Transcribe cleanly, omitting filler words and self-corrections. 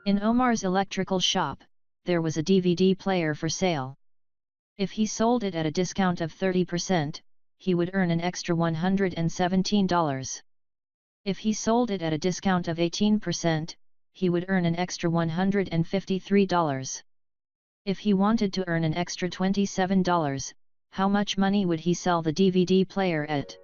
In Omar's electrical shop, there was a DVD player for sale. If he sold it at a discount of 30%, he would earn an extra $117. If he sold it at a discount of 18%, he would earn an extra $153. If he wanted to earn an extra $27, how much money would he sell the DVD player at?